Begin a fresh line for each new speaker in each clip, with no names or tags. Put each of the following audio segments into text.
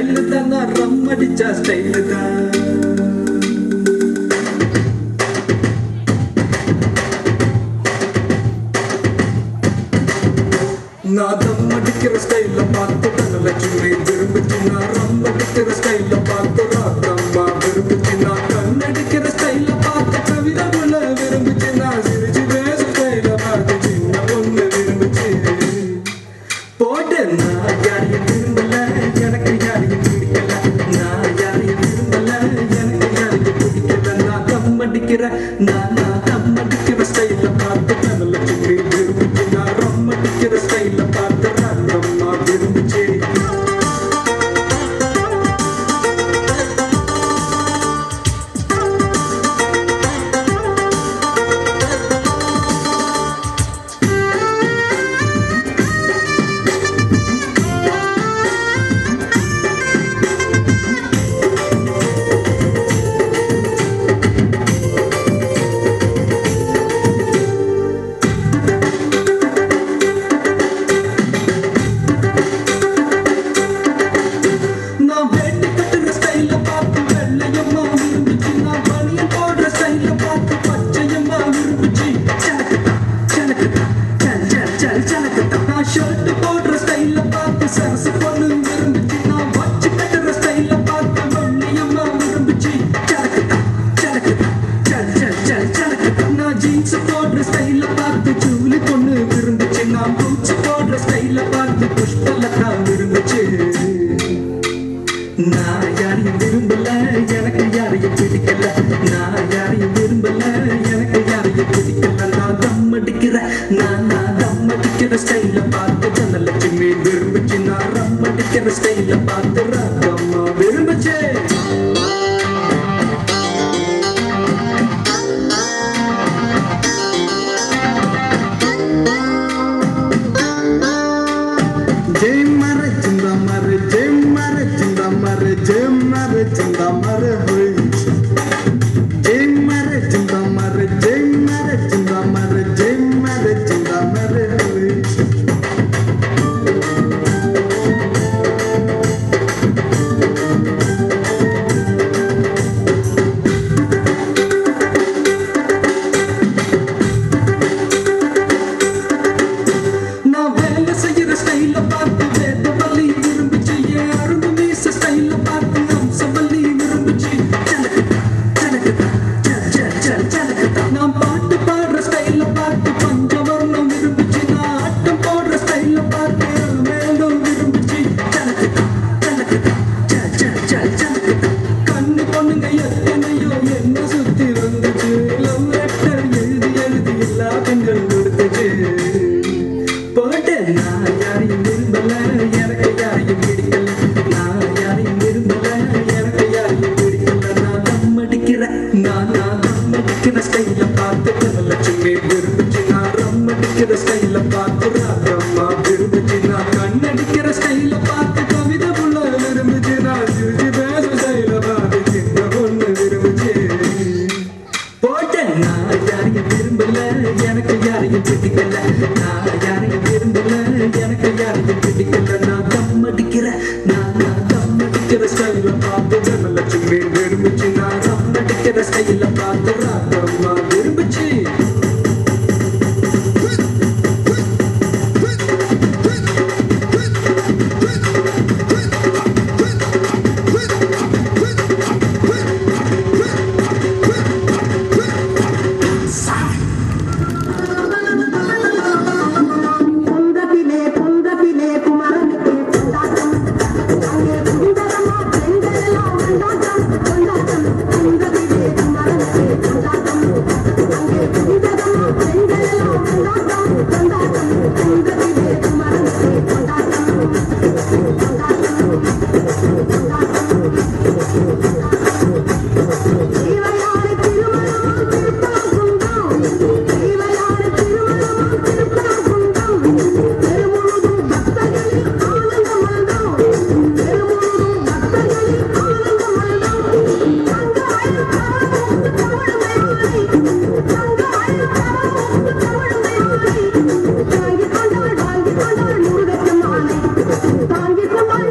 Style தான் நான் ரம் அடிச்சா ஸ்டைலு தான் நான் தம் அடிக்கிற ஸ்டைல பார்த்து தனலட்சுமி விரும்பிச்சு நான் ரம் அடிக்கிற ஸ்டைல பார்த்து ராத்தம்மா விரும்பிச்சு நான் கண் அடிக்கிற ஸ்டைல பார்த்து கவிதமுள்ள விரும்பிச்சு நான் சிரிச்சு பேச ஸ்டைல பார்த்து சின்ன பொண்ணு விரும்பிச்சு போட்டு நான் யாரையும் விரும்பல எனக்கு யாரையும் பிடிக்கல நான் யாரையும் விரும்பல எனக்கு யாரையும் பிடிக்கல நான் தம் அடிக்கிற நான் தம் அடிக்கிற ஸ்டைல பார்த்து தனலட்சுமி விரும்பிச்சு நான் ரம் அடிக்கிற ஸ்டைல பார்த்து ராத்தம்மா விரும்பிச்சு ஷர்ட் போடுற ஸ்டைல பார்த்து சரசு பொண்ணு விரும்பிச்சு நான் வச்சு கட்டுற ஸ்டைல பார்த்து வெள்ளையம்மா விரும்பிச்சு சலக்குதா சலக்குதா சல் சல் சல் சலக்குதா நான் ஜீன்ஸ் போடுற ஸ்டைல பார்த்து ஜூலி பொண்ணு விரும்பிச்சு நான் பூச்சி போடுற ஸ்டைல பார்த்து புஷ்பலதா விரும்பிச்சு நான் யாரையும் விரும்பல எனக்கு யாரையும் பிடிக்கல நான் யாரையும் விரும்பல எனக்கு யாரையும் பிடிக்கல நான் தம் அடிக்கிற நான் தம் அடிக்கிற ஸ்டைல பார்த்து தனலட்சுமி விரும்பிச்சு நான் ரம் அடிக்கிற ஸ்டைல பார்த்து ராத்தம்மா விரும்பிச்சு
ஜெய் மர சிந்தா மர ஜெய் மர சிந்தா மர ஜெய் மர சிந்தா மர ஹோய் ஜெய் மர சிந்தா மர ஜெய் மர சிந்தா மர ஜெய் மர சிந்தா மர ஹோய்
நான் வேலை செய்யற ஸ்டைல பார்த்து வேதவல்லி விரும்பிச்சு ஏன் அரும்பு மீச ஸ்டைல பார்த்து அம்சவல்லி விரும்பிச்சு சலக்குதா சலக்குதா சல் சல் சல் சலக்குதா நான் பாட்டு பாடுற ஸ்டைல பார்த்து பஞ்சவர்ணம் விரும்பிச்சு நான் ஆட்டம் போடுற ஸ்டைல பார்த்து மேலும் விரும்பிச்சு சலக்குதா சலக்குதா சல் சல் சல் சலக்குதா கண்ணு பொண்ணுங்க எத்தனையோ என்ன சுத்தி வந்துச்சு லவ் லெட்டர் எழுதி எழுதி எல்லா பெண்கள் கொடுத்துச்சு போட்டு நான் யாரையும் விரும்பல எனக்கு யாரையும் பிடிக்கல நான் யாரையும் விரும்பல எனக்கு யாரையும் பிடிக்கல நான் தம் அடிக்கிற நான் தம் அடிக்கிற ஸ்டைல பார்த்து தனலட்சுமி விரும்பிச்சு நான் ரம் அடிக்கிற ஸ்டைல பார்த்து ராத்தம்மா விரும்பிச்சு நான் கண் அடிக்கிற ஸ்டைல பார்த்து கவிதை புள்ள விரும்பிச்சு நான் சிரிச்சு பேச ஸ்டைல பார்த்து சின்ன பொண்ணு விரும்பிச்சு போட்டு நான் யாரையும் விரும்பல எனக்கு யாரையும் பிடிக்கல நான் யாரையும் விரும்பல எனக்கு யாரையும் பிடிக்கல நான் தம் அடிக்கிற நான் தம் அடிக்கிற ஸ்டைல பார்த்து தனலட்சுமி விரும்பிச்சு நான் தம் அடிக்கிற ஸ்டைல பார்த்து ராத்தம்மா விரும்பிச்சு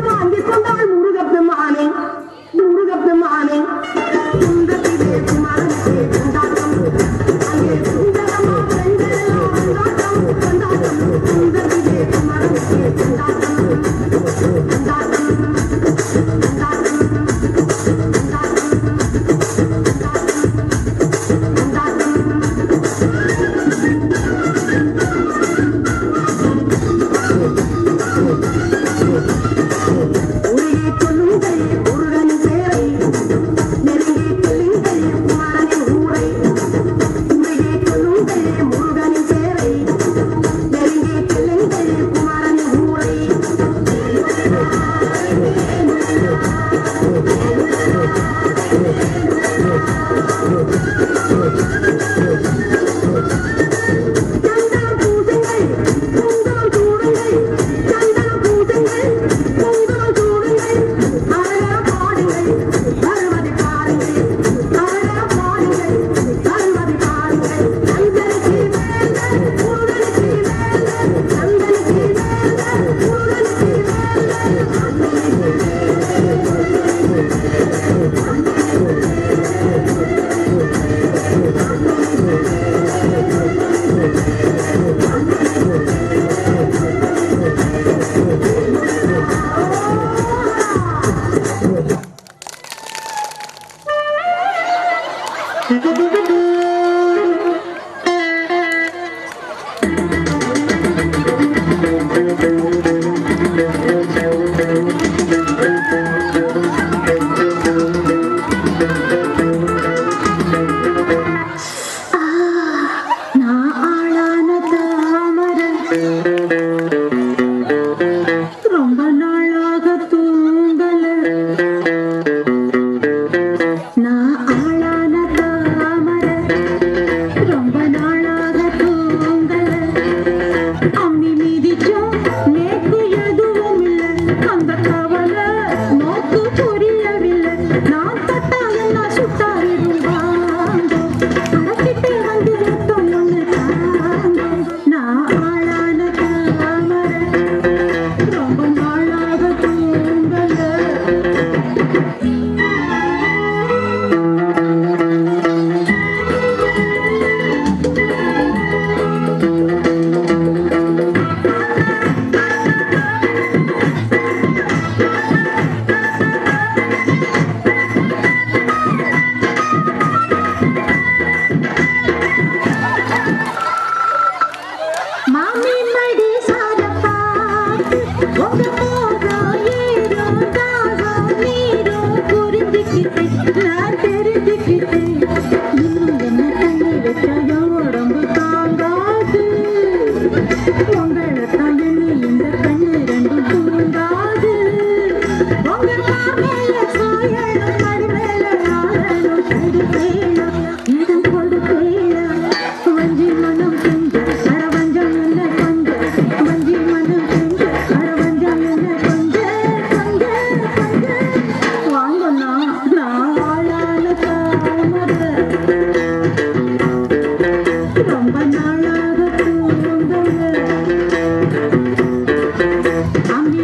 வாங்கி கொண்டாள் முருகப்பெருமானை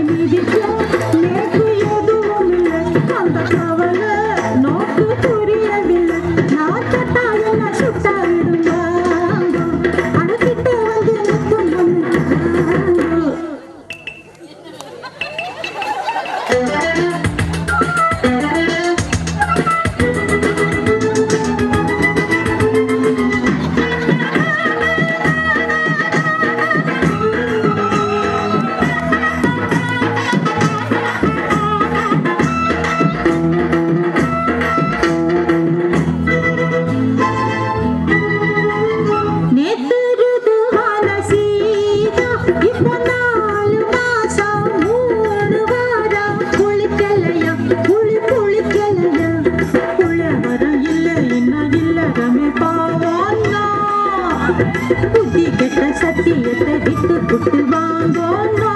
மிதிக்கும் நேற்று எதுவும் இல்லை அந்த கவலை நோக்கு புரியவில்லை நான் தட்டா என்ன சுட்டா விடுவாங்க அடக்கிட்ட வந்து நிற்கும் நேத்து ருதுவான சீதா இப்போ 4 மாசம் 3 வாரம் குளிக்கலையா குளிக்கலையா குளவரம் இல்லை இன்னும் இல்லறமே பாவோன்னா புத்தி கெட்ட சத்தியத்தை விட்டு புட்டு வாங்கோன்னா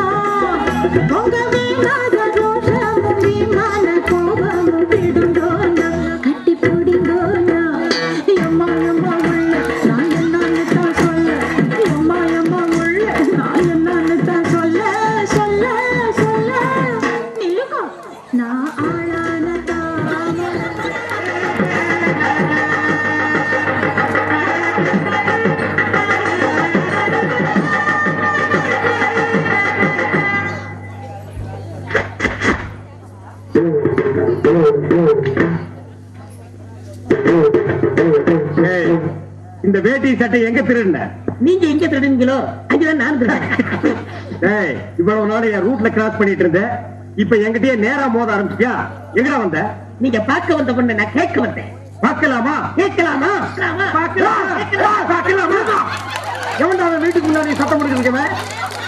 உங்க வீணாத ரோஷமும் விமான கோபமும் விடுங்கோன்னா கட்டி பிடிங்கோன்னா எம்மா எம்மா உள்ள நான் என்னன்னு தான் சொல்ல எம்மா எம்மா உள்ள நான் என்னன்னு தான் சொல்ல நில்லுங்க நான் ஆளான தாமரை
ஏய், இந்த வேட்டி சட்டை எங்க திருடின?
நீங்க எங்க திருடுங்களோ அங்கதான் நான் திருடுறேன்.
ஏய், இவ்வளவு நாள் என் ரூட்ல கிராஸ் பண்ணிட்டு இருந்த, இப்ப என்கிட்டயே நேரா மோத ஆரம்பிச்சியா? எங்கடா வந்த?
நீங்க பார்க்க வந்த பொண்ணு நான் கேட்க வந்தேன்.
பார்க்கலாமா?
கேட்கலாமா?
பார்க்கலாமா? எவன்டா அவன் வீட்டுக்கு முன்னாடி சத்தம் போட்டுருக்கவன்?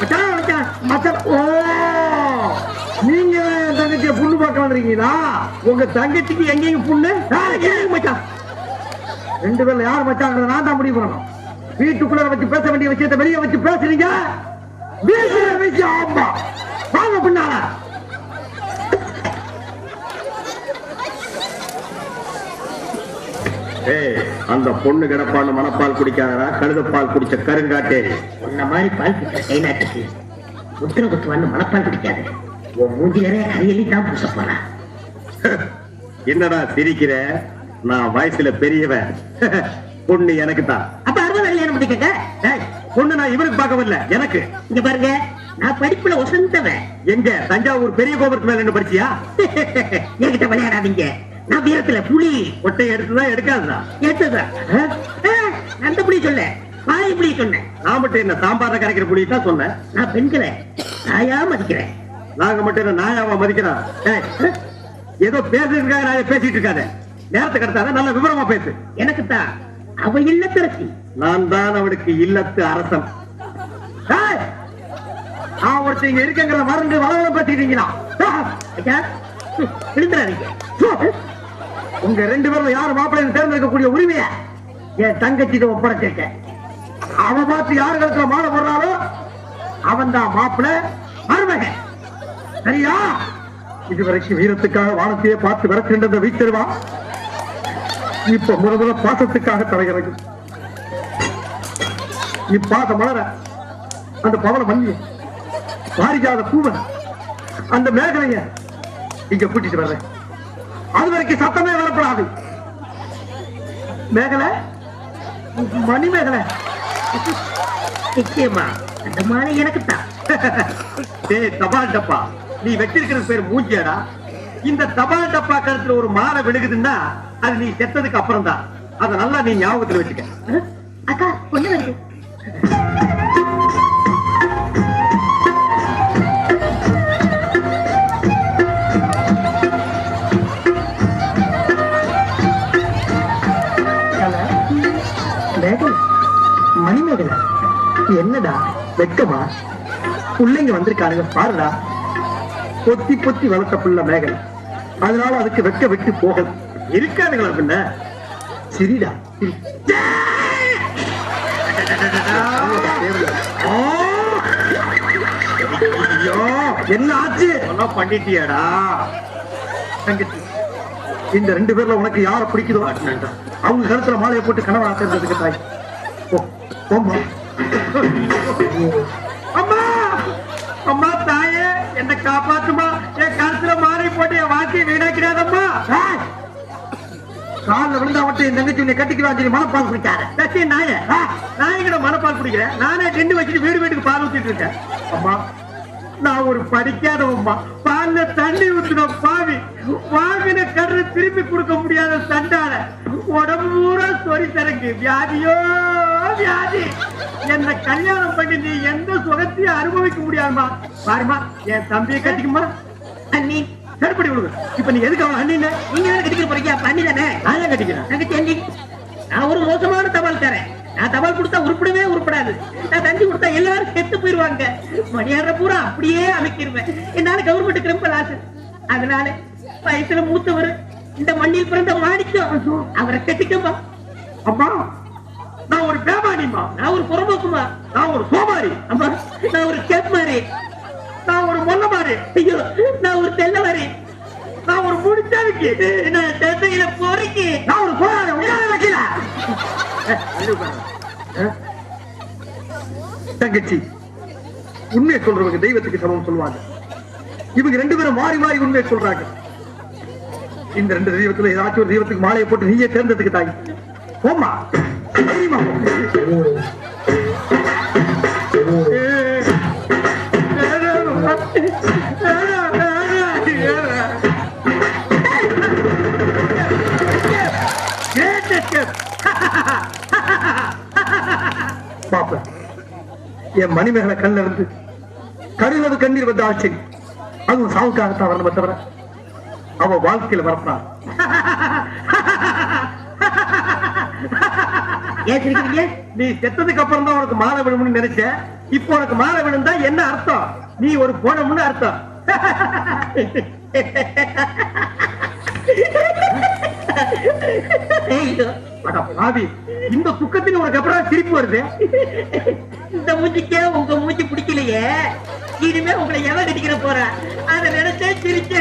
மச்சான், மச்சான்,
மச்சான். ஓ, நீங்க தான் என் தங்கச்சியை புண்ணு பார்க்க வந்திருக்கீங்களா? உங்க தங்கச்சிக்கு எங்கேயும் புண்ணு? மச்சான், ரெண்டு பேர்ல யார் மச்சாங்கிறத நான் தான் முடிவு பண்ணணும். வீட்டுக்குள்ள வச்சு பேச வேண்டிய விஷயத்தை வெளியே வச்சு பேசுறீங்க. வீட்டுல வச்சு ஆமா வாங்க பின்னால. ஏய், அந்த பொண்ணு கிடப்பான்னு மனப்பால் குடிக்காதா? கழுதப்பால் குடிச்ச கருங்காட்டேரி.
உன்ன மாதிரி பால் குடிச்ச கை நாட்டுக்கு முத்திர குத்துவான்னு மனப்பால் குடிக்காது. உன் மூஞ்சி நிறைய கையெல்லி தான் பூச போறா.
என்னடா சிரிக்கிற? நான் வயசுல பெரியவன். பொண்ணு எனக்கு தான்.
அப்ப 60 கல்யாணம் பண்ணிக்கங்க.
பொண்ணு நான் இவருக்கு பார்க்க வரல, எனக்கு.
இங்க பாருங்க, நான் படிப்புல ஒசந்தவன்.
எங்க தஞ்சாவூர் பெரிய கோபுரத்து மேல என்ன படிச்சியா?
என்கிட்ட விளையாடாதீங்க. நான் வீரத்துல புலி.
ஒட்டை எடுத்துதான் எடுக்காதுதான்?
ஏத்துதான். அந்த புலி சொல்ல, பாய் புலி சொன்னேன்.
நான் மட்டும் என்ன சாம்பார்ல கரைக்கிற புலி தான் சொன்னேன்.
நான் பெண்களை தாயா மதிக்கிறேன்.
நாங்க மட்டும் என்ன நாயாவா மதிக்கிறோம்? ஏதோ பேசுறதுக்காக நான் பேசிட்டு இருக்காத. நேரத்துக்கு அடுத்தாத நல்ல விவரமா பேசு.
எனக்கு தான் அவ இல்லத்தரசி.
நான் தான் அவளுக்கு இல்லத்து அரசன். நான் ஒருத்தங்க இருக்கங்கிற மறந்து வளவளம் பேசிட்டீங்களா?
எழுந்துறாதீங்க.
உங்க 2 பேர்ல யாரு மாப்பிள்ளை தேர்ந்தெடுக்கக்கூடிய உரிமைய என் தங்கச்சிட்ட ஒப்படைச்சிருக்கேன். அவன் பார்த்து யாரு கழுத்துல மாலை போடுறாளோ அவன் தான் மாப்பிள்ளை மருமகன். சரியா? இதுவரைக்கும் வீரத்துக்காக வானத்தையே பார்த்து விரட்டிருந்த வீச்சிருவா இப்ப முத பாசத்துக்காக தலைகிறது. இப்பாச மலர அந்த பவன மல்லி பாரிஜாத பூவன் அந்த மேகலைய இங்க கூட்டிட்டு வர்றேன். அது வரைக்கும் சத்தமே வரப்படாது. மேகலை, மணி மேகலை,
நிச்சயமா அந்த மாலை எனக்கு தான்.
தபால் டப்பா, நீ வச்சிருக்கிற பேர் மூஞ்சியாடா. இந்த தபால் டப்பா கருத்துல ஒரு மாலை விழுகுதுன்னா அது நீ செத்ததுக்கு அப்புறம் தான். அத நல்லா நீ ஞாபகத்துல வச்சுக்க.
அக்கா பொண்ணு வருது.
மணிமேகலை, என்னடா வெட்கமா? பிள்ளைங்க வந்திருக்கானுங்க பாருடா. பொத்தி பொத்தி வளர்த்த புள்ள மேகலை, அதனால அதுக்கு வெட்க விட்டு போகல. இருக்கானுங்களா பின்ன? சரிடா. என்ன ஆச்சு? பண்ணிட்டியாடா தங்கச்சி? இந்த 2 பேர்ல உனக்கு யார பிடிக்குதோ அவங்க கருத்துல மாலையை போட்டு கணவன் ஆக்கிறதுக்கு தாய். அம்மா, அம்மா தாயே, என்ன காப்பாத்துமா, என் கருத்துல மாறி போட்டு என் வாழ்க்கையை வீணாக்கிறாதம்மா. காலில் விழுந்தா மட்டும் என் தங்கச்சி உன்னை கட்டிக்கலாம் சொல்லி மனப்பால் குடிக்காத. சச்சி நாய நாயகட மனப்பால் குடிக்கிறேன். நானே டெண்டு வச்சுட்டு வீடு வீட்டுக்கு பால் ஊத்திட்டு இருக்கேன். அம்மா, நான் ஒரு படிக்காதவம்மா, பால்ல தண்ணி ஊத்துன பாவி, வாங்கின கடனை திருப்பி கொடுக்க முடியாத சண்டால, உடம்பு பூரா சொறி தரக்கு, வியாதியோ வியாதி. என்ன கல்யாணம் பண்ணி நீ எந்த சுகத்தையும் அனுபவிக்க முடியாதுமா. பாருமா, என் தம்பியை கட்டிக்குமா.
அண்ணி
சரிப்படி விடுங்க. இப்ப நீ எதுக்கு அவன் அண்ணின்னு
நீங்க தானே கட்டிக்கிற போறீங்க? அப்ப அண்ணி தானே.
நான் ஏன் கட்டிக்கிறேன்?
தங்கச்சி அண்ணி, நான் ஒரு மோசமான தபால் தரேன். நான் தபால் கொடுத்தா உருப்படவே உருப்படாது. நான் தந்தி கொடுத்தா எல்லாரும் செத்து போயிருவாங்க. மணியாடுற பூரா அப்படியே அமைக்கிருவேன். என்னால கவர்மெண்ட்டுக்கு ரொம்ப லாஸ். அதனால வயசுல மூத்தவர், இந்த மண்ணில் பிறந்த மாணிக்கம், அவரை கட்டிக்கப்பா.
அம்மா, நான் ஒரு பேமானிமா,
நான் ஒரு புறம்போக்குமா,
நான் ஒரு சோமாரி,
அம்மா நான் ஒரு கேப் மாதிரி,
நான் ஒரு மொல்ல மாதிரி,
ஐயோ நான் ஒரு தெல்ல மாதிரி,
நான் ஒரு முடிச்சாருக்கு,
நான் தெத்தையில பொறுக்கி,
நான் ஒரு போராட வைக்கல. தங்கச்சி, உண்மையை சொல்றவங்க தெய்வத்துக்கு சமம் சொல்லுவாங்க. இவங்க ரெண்டு பேரும் மாறி மாறி உண்மையை சொல்றாங்க. இந்த ரெண்டு தெய்வத்துல ஏதாச்சும் ஒரு தெய்வத்துக்கு மாலையை போட்டு நீயே தேர்ந்ததுக்கு தாய். போமா தெரியுமா? பாப்ப, என் மணிமேகலை கண்ணில் இருந்து கருளவு கண்ணீர் வந்த ஆட்சி, அதுவும் சாவுக்காகத்தான் வரணும் தவிர அவ வாழ்க்கையில் வரப்பான். நீ செத்ததுக்கு அப்புறம் தான் உனக்கு மாலை விழும்னு நினைச்ச. இப்போ உனக்கு மாலை விழுந்தா என்ன அர்த்தம்? நீ ஒரு போனம்னு அர்த்தம். பாவி, இந்த துக்கத்தின் உனக்கு அப்புறம் சிரிப்பு வருது.
இந்த மூஞ்சிக்கே உங்க மூஞ்சி பிடிக்கலையே, இனிமே உங்களை எவன் கட்டிக்கிற போற, அதை நினைச்சே சிரிச்ச.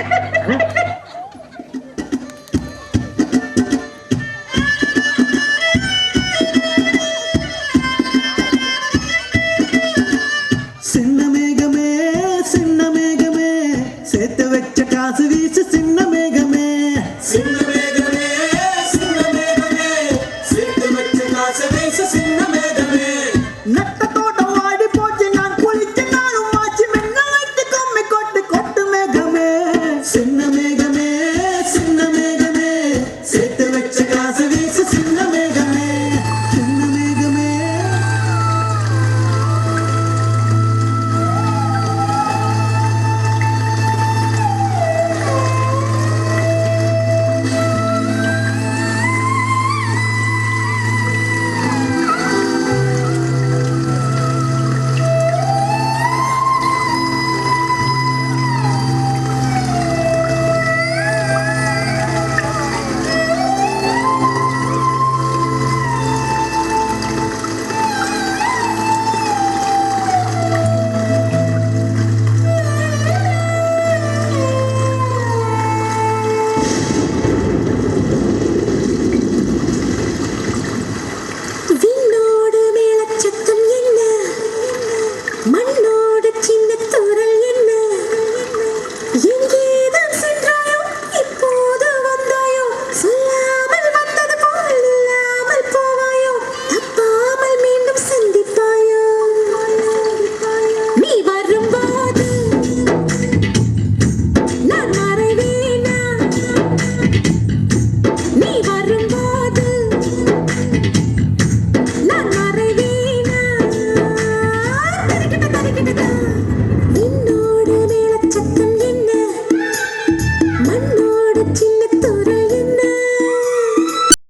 சின்ன மேகமே சேர்த்து வச்ச காசு வீசு.